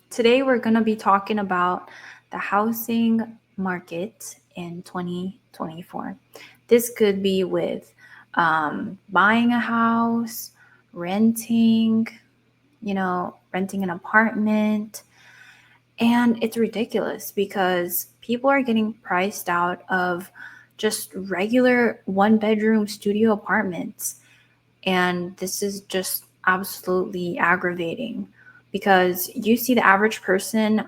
Today we're going to be talking about the housing market in 2024. This could be with buying a house, renting, renting an apartment. And it's ridiculous because people are getting priced out of just regular one bedroom studio apartments. And this is just absolutely aggravating because you see the average person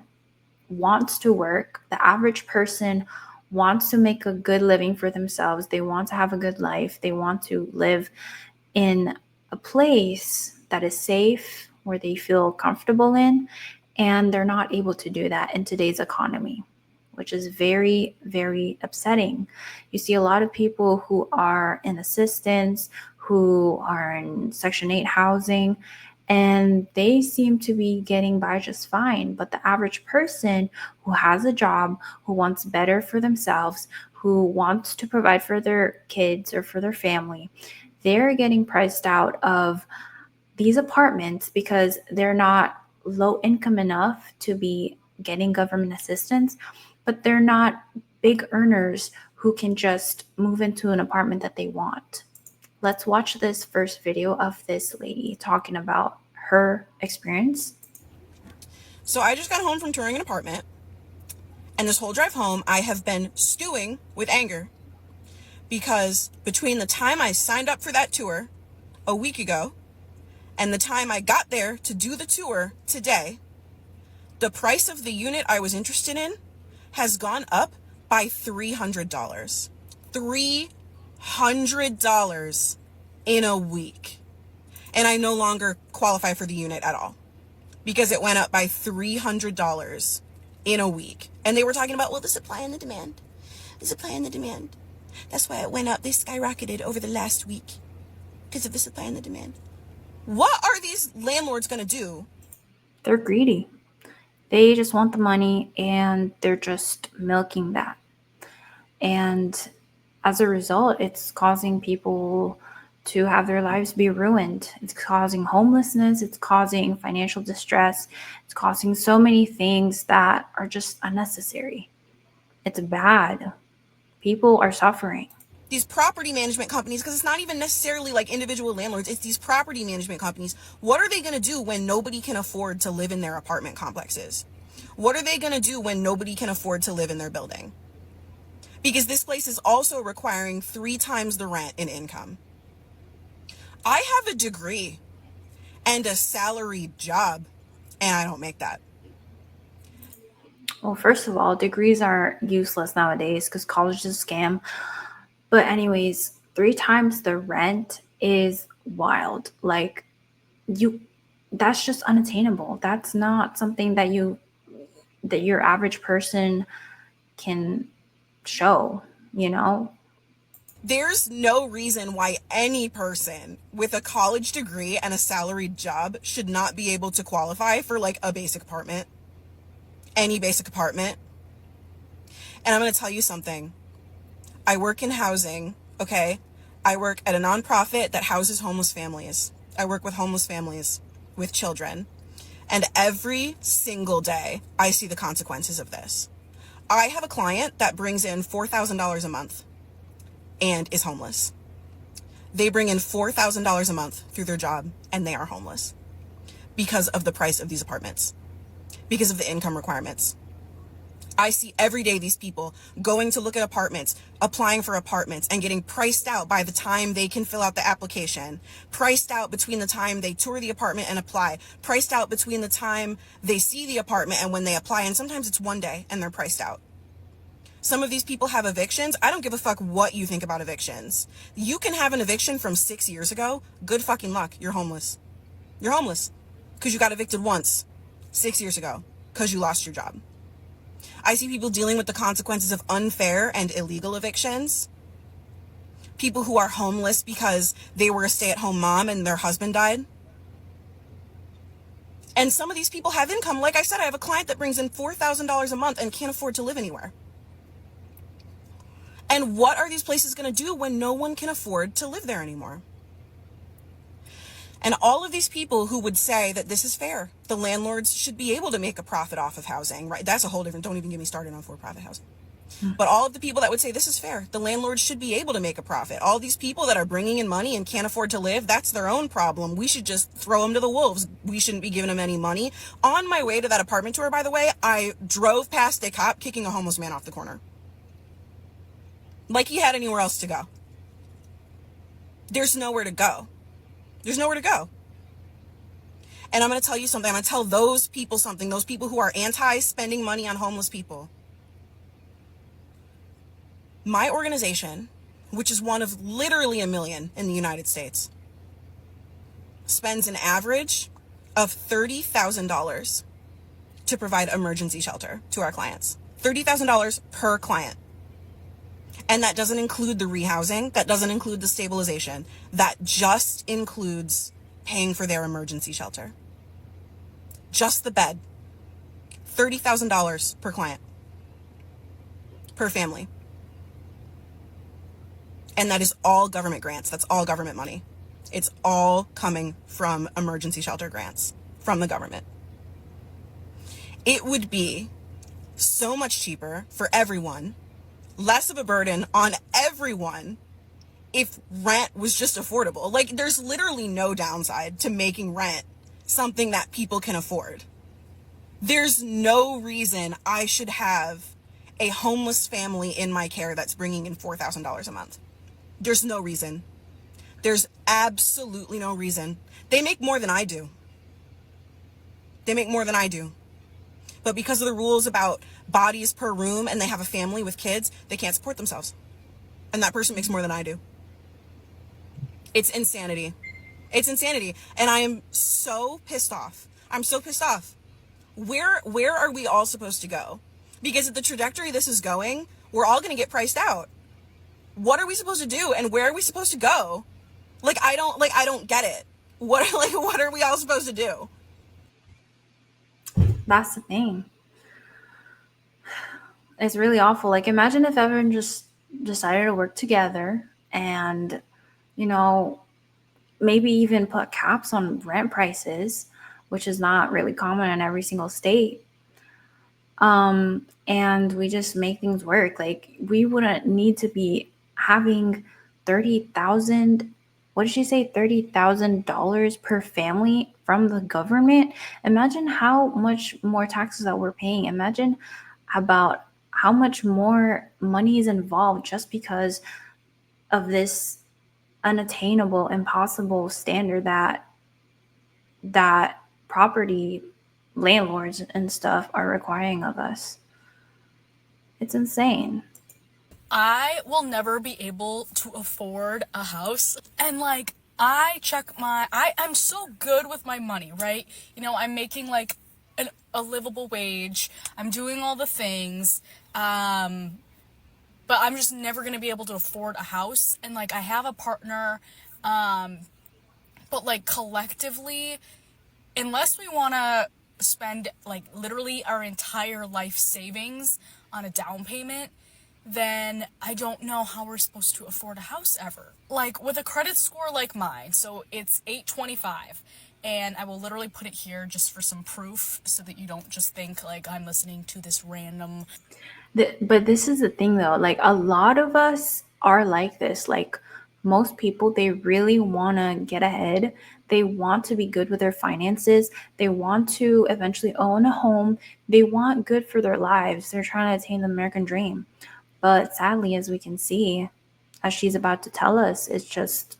wants to work, the average person wants to make a good living for themselves, they want to have a good life, they want to live in a place that is safe, where they feel comfortable in, and they're not able to do that in today's economy, which is very, very upsetting. You see a lot of people who are in assistance, who are in Section 8 housing, and they seem to be getting by just fine. But the average person who has a job, who wants better for themselves, who wants to provide for their kids or for their family, they're getting priced out of these apartments because they're not low income enough to be getting government assistance, but they're not big earners who can just move into an apartment that they want. Let's watch this first video of this lady talking about her experience. So I just got home from touring an apartment, and this whole drive home, I have been stewing with anger because between the time I signed up for that tour a week ago and the time I got there to do the tour today, the price of the unit I was interested in has gone up by $300. $300 in a week. And I no longer qualify for the unit at all because it went up by $300 in a week. And they were talking about, well, the supply and the demand. The supply and the demand. That's why it went up. They skyrocketed over the last week because of the supply and the demand. What are these landlords going to do? They're greedy. They just want the money and they're just milking that. And as a result, it's causing people to have their lives be ruined. It's causing homelessness, it's causing financial distress, it's causing so many things that are just unnecessary. It's bad. People are suffering. These property management companies, because it's not even necessarily like individual landlords, it's these property management companies. What are they going to do when nobody can afford to live in their apartment complexes? What are they going to do when nobody can afford to live in their building? Because this place is also requiring 3 times the rent in income. I have a degree and a salaried job, and I don't make that. Well, first of all, degrees are useless nowadays because college is a scam. But anyways, 3 times the rent is wild. Like, you that's just unattainable. That's not something that your average person can show, you know? There's no reason why any person with a college degree and a salaried job should not be able to qualify for like a basic apartment. Any basic apartment. And I'm going to tell you something. I work in housing, okay? I work at a nonprofit that houses homeless families. I work with homeless families with children. And every single day, I see the consequences of this. I have a client that brings in $4,000 a month and is homeless. They bring in $4,000 a month through their job and they are homeless because of the price of these apartments, because of the income requirements. I see every day these people going to look at apartments, applying for apartments, and getting priced out by the time they can fill out the application, priced out between the time they tour the apartment and apply, priced out between the time they see the apartment and when they apply, and sometimes it's one day and they're priced out. Some of these people have evictions. I don't give a fuck what you think about evictions. You can have an eviction from 6 years ago. Good fucking luck. You're homeless. You're homeless because you got evicted once 6 years ago because you lost your job. I see people dealing with the consequences of unfair and illegal evictions. People who are homeless because they were a stay-at-home mom and their husband died. And some of these people have income. Like I said, I have a client that brings in $4,000 a month and can't afford to live anywhere. And what are these places going to do when no one can afford to live there anymore? And all of these people who would say that this is fair, the landlords should be able to make a profit off of housing, right? That's a whole different, don't even get me started on for-profit housing. But all of the people that would say this is fair, the landlords should be able to make a profit. All these people that are bringing in money and can't afford to live, that's their own problem. We should just throw them to the wolves. We shouldn't be giving them any money. On my way to that apartment tour, by the way, I drove past a cop kicking a homeless man off the corner. Like he had anywhere else to go. There's nowhere to go. There's nowhere to go. And I'm going to tell you something. I'm going to tell those people something, those people who are anti-spending money on homeless people. My organization, which is one of literally a million in the United States, spends an average of $30,000 to provide emergency shelter to our clients. $30,000 per client. And that doesn't include the rehousing. That doesn't include the stabilization. That just includes paying for their emergency shelter. Just the bed. $30,000 per client. Per family. And that is all government grants. That's all government money. It's all coming from emergency shelter grants from the government. It would be so much cheaper for everyone, less of a burden on everyone, if rent was just affordable. Like, there's literally no downside to making rent something that people can afford. There's no reason I should have a homeless family in my care that's bringing in $4,000 a month. There's no reason. There's absolutely no reason. They make more than I do. They make more than I do. But because of the rules about bodies per room and they have a family with kids, they can't support themselves. And that person makes more than I do. It's insanity. It's insanity. And I am so pissed off. I'm so pissed off. Where are we all supposed to go? Because at the trajectory this is going, we're all going to get priced out. What are we supposed to do? And where are we supposed to go? I don't get it. What are we all supposed to do? That's the thing. It's really awful. Like, imagine if everyone just decided to work together and, maybe even put caps on rent prices, which is not really common in every single state. And we just make things work. Like, we wouldn't need to be having 30,000, what did she say, $30,000 per family from the government. Imagine how much more taxes that we're paying. Imagine about how much more money is involved just because of this unattainable, impossible standard that property landlords and stuff are requiring of us. It's insane. I will never be able to afford a house. And I'm so good with my money, right? I'm making a livable wage. I'm doing all the things. But I'm just never going to be able to afford a house. And I have a partner, but collectively, unless we want to spend literally our entire life savings on a down payment, then I don't know how we're supposed to afford a house ever. With a credit score like mine, so it's 825, and I will literally put it here just for some proof so that you don't just think I'm listening to this random. But this is the thing though, a lot of us are like this. Most people, they really want to get ahead. They want to be good with their finances. They want to eventually own a home. They want good for their lives. They're trying to attain the American dream. But sadly, as we can see, as she's about to tell us, it's just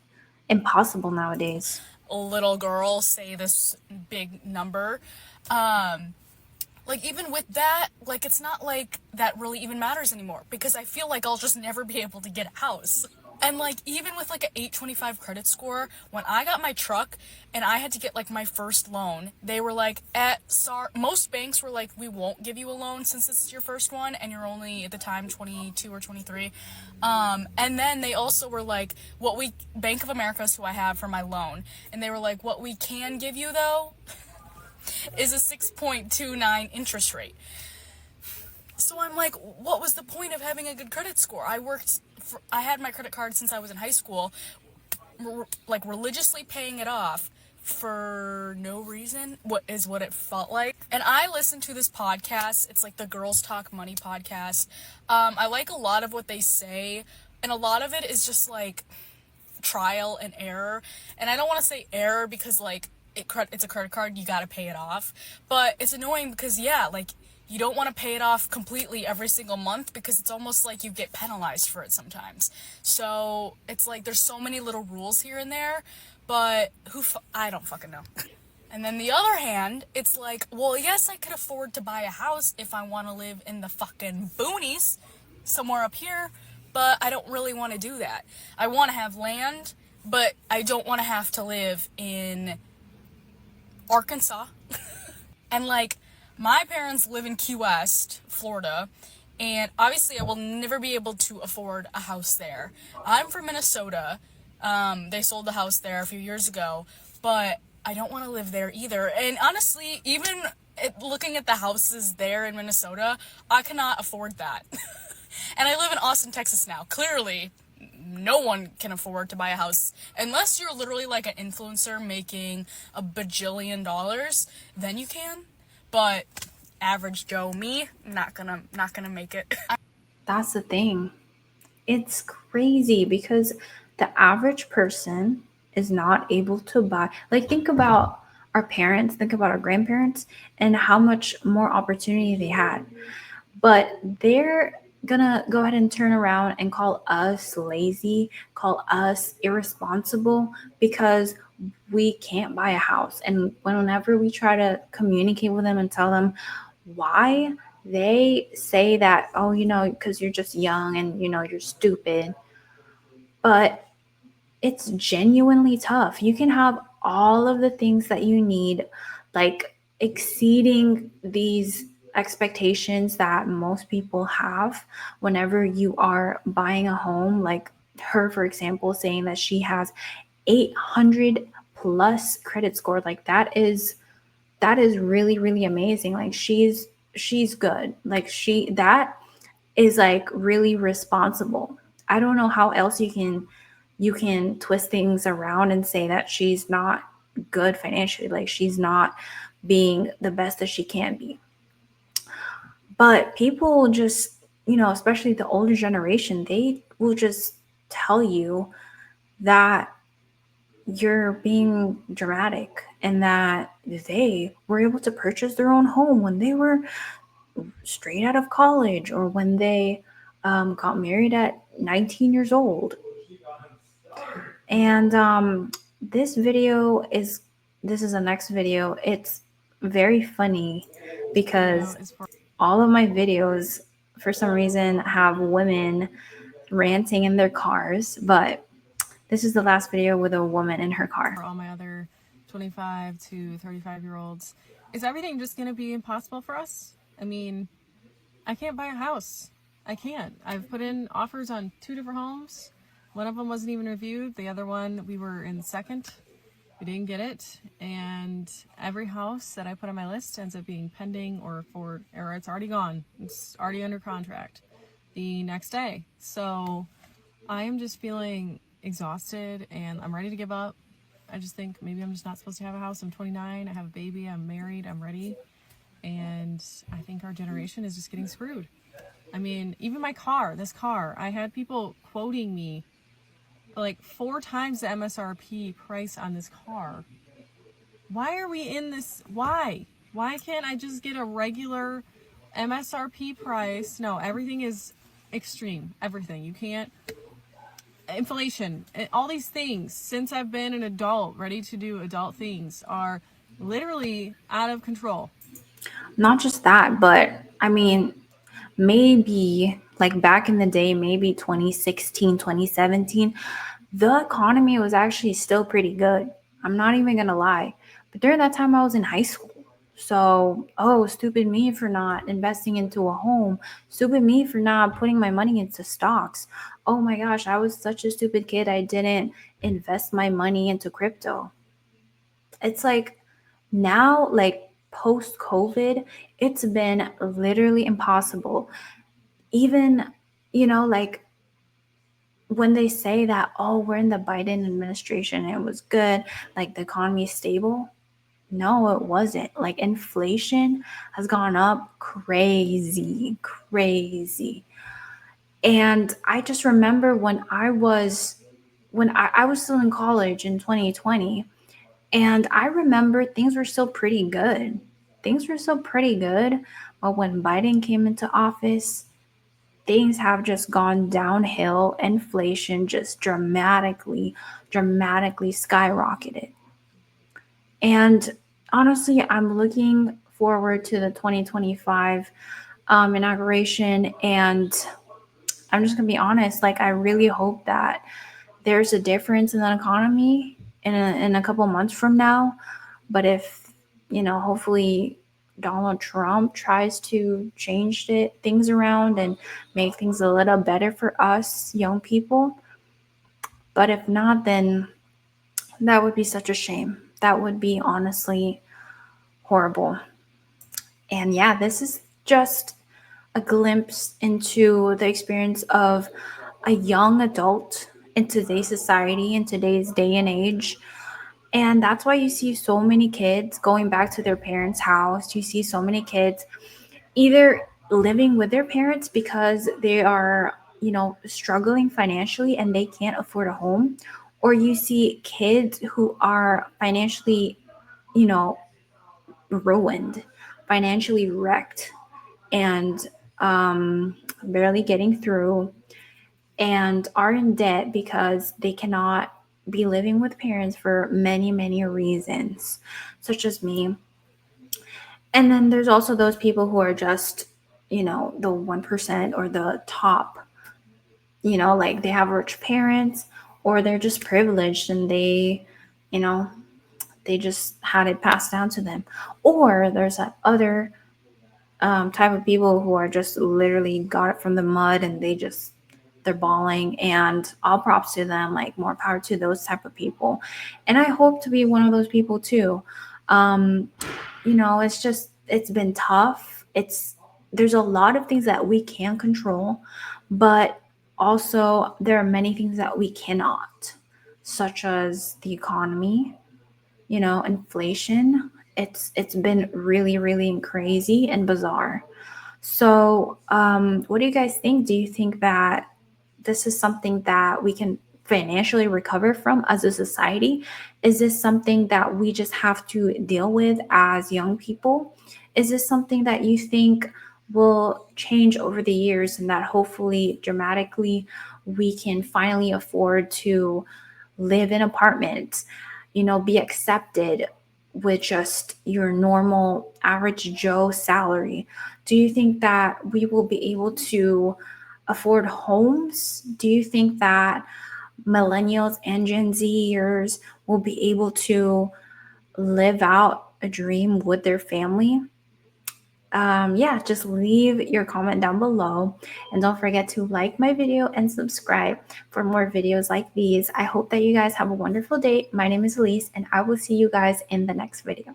impossible nowadays. Little girl say this big number. Even with that, it's not that really even matters anymore, because I feel I'll just never be able to get a house. And even with an 825 credit score, when I got my truck and I had to get my first loan, they were sorry, most banks were we won't give you a loan since this is your first one and you're only at the time 22 or 23. And then they also were Bank of America is who I have for my loan, and they were what we can give you though is a 6.29 interest rate. So I'm what was the point of having a good credit score? I had my credit card since I was in high school, religiously paying it off for no reason, what it felt like. And I listened to this podcast. It's like the Girls Talk Money podcast. I like a lot of what they say, and a lot of it is just like trial and error. And I don't want to say error because like it's a credit card, you got to pay it off. But it's annoying because yeah, like you don't want to pay it off completely every single month because it's almost like you get penalized for it sometimes. So it's like there's so many little rules here and there, but I don't fucking know. And then the other hand, it's like, well, yes, I could afford to buy a house if I want to live in the fucking boonies somewhere up here, but I don't really want to do that. I want to have land, but I don't want to have to live in Arkansas. And like, my parents live in Key West, Florida, and obviously I will never be able to afford a house there. I'm from Minnesota. They sold the house there a few years ago, but I don't want to live there either. And honestly, even looking at the houses there in Minnesota, I cannot afford that. And I live in Austin, Texas now. Clearly, no one can afford to buy a house unless you're literally like an influencer making a bajillion dollars, then you can. But average Joe, me, not gonna make it. That's the thing. It's crazy because the average person is not able to buy. Like, think about our parents, think about our grandparents, and how much more opportunity they had. But they're gonna go ahead and turn around and call us lazy, call us irresponsible because we can't buy a house. And whenever we try to communicate with them and tell them why, they say that, oh, because you're just young and you're stupid. But it's genuinely tough. You can have all of the things that you need, like exceeding these expectations that most people have whenever you are buying a home. Like her, for example, saying that she has 800 plus credit score. Like that is really, really amazing. Like she's good. Like that is like really responsible. I don't know how else you can twist things around and say that she's not good financially, like she's not being the best that she can be. But people just, especially the older generation, they will just tell you that you're being dramatic and that they were able to purchase their own home when they were straight out of college or when they got married at 19 years old. And this is the next video. It's very funny because all of my videos, for some reason, have women ranting in their cars, but this is the last video with a woman in her car. For all my other 25 to 35-year-olds, is everything just going to be impossible for us? I mean, I can't buy a house. I can't. I've put in offers on 2 different homes. One of them wasn't even reviewed. The other one, we were in second. We didn't get it. And every house that I put on my list ends up being pending or it's already gone. It's already under contract the next day. So I am just feeling exhausted and I'm ready to give up. I just think maybe I'm just not supposed to have a house. I'm 29. I have a baby. I'm married. I'm ready. And I think our generation is just getting screwed. I mean, even this car, I had people quoting me like 4 times the MSRP price on this car. Why are we in this? Why can't I just get a regular MSRP price? No, everything is extreme. Everything. You can't. Inflation, all these things, since I've been an adult, ready to do adult things, are literally out of control. Not just that, but I mean, maybe like back in the day, maybe 2016, 2017, the economy was actually still pretty good. I'm not even going to lie. But during that time, I was in high school. So, oh, stupid me for not investing into a home. Stupid me for not putting my money into stocks. Oh my gosh, I was such a stupid kid. I didn't invest my money into crypto. It's like now, like post COVID, it's been literally impossible. Even, like when they say that, oh, we're in the Biden administration and it was good, like the economy is stable, no, it wasn't. Like inflation has gone up crazy, crazy. And I just remember when I was still in college in 2020, and I remember things were still pretty good. Things were still pretty good. But when Biden came into office, things have just gone downhill. Inflation just dramatically, dramatically skyrocketed. And honestly, I'm looking forward to the 2025 inauguration. And I'm just going to be honest, like, I really hope that there's a difference in the economy in a couple months from now. But if, hopefully Donald Trump tries to change things around and make things a little better for us young people. But if not, then that would be such a shame. That would be honestly horrible. And yeah, this is just a glimpse into the experience of a young adult in today's society, in today's day and age. And that's why you see so many kids going back to their parents' house. You see so many kids either living with their parents because they are, struggling financially and they can't afford a home, or you see kids who are financially, you know, ruined, financially wrecked, and barely getting through, and are in debt because they cannot be living with parents for many, many reasons, such as me. And then there's also those people who are just, the 1% or the top, like they have rich parents, or they're just privileged and you know, they just had it passed down to them. Or there's that other type of people who are just literally got it from the mud and they're bawling, and all props to them, like more power to those type of people. And I hope to be one of those people too. um it's been tough. There's a lot of things that we can control, but also there are many things that we cannot, such as the economy, inflation. It's been really, really crazy and bizarre. So, what do you guys think? Do you think that this is something that we can financially recover from as a society? Is this something that we just have to deal with as young people? Is this something that you think will change over the years and that hopefully dramatically we can finally afford to live in apartments, be accepted with just your normal average Joe salary? Do you think that we will be able to afford homes? Do you think that millennials and Gen Zers will be able to live out a dream with their family? Yeah, just leave your comment down below, and don't forget to like my video and subscribe for more videos like these. I hope that you guys have a wonderful day. My name is Elise, and I will see you guys in the next video.